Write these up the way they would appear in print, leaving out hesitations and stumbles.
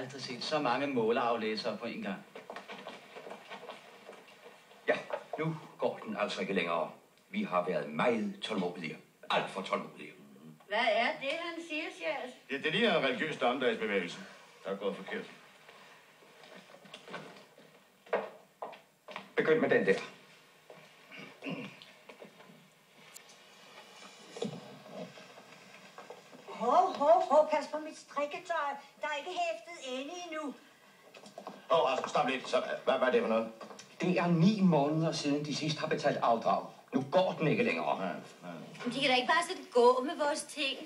aldrig set så mange måleaflæsere på en gang. Ja, nu går den altså ikke længere. Vi har været meget tålmodige. Alt for tålmodige. Hvad er det, han siger, Sjærs? Ja, det ligner en religiøs dommedagsbevægelse. Der er gået forkert. Begynd med den der. Hov, pas på mit strikketøj. Der er ikke hæftet ende endnu. Altså, stop lidt. Så, hvad er det for noget? Det er 9 måneder siden, de sidst har betalt afdrag. Nu går den ikke længere. Nej. Men de kan da ikke bare sætte gå med vores ting.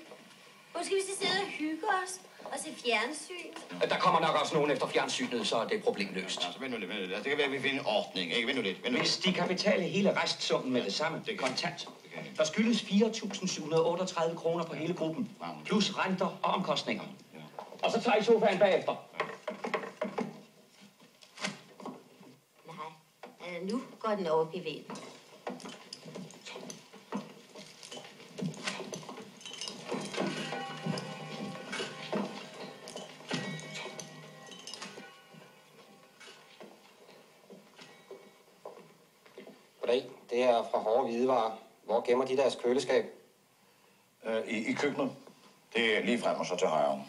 Hvor skal vi så sidde og hygge os og se fjernsyn? Der kommer nok også nogen efter fjernsynet, så er det problemløst. Altså, vent nu lidt. Det kan være, at vi finder en ordning, ikke? Vent nu lidt. Hvis de kan betale hele restsummen med det samme, det er kontant. Der skyldes 4.738 kroner på hele gruppen, plus renter og omkostninger. Og så tager I sofaen bagefter. Nej, nu går den over i ved. Goddag, det er fra Hårde Hvidevarer. Hvor gemmer de deres køleskab? I køkkenet. Det er lige frem og så til højre.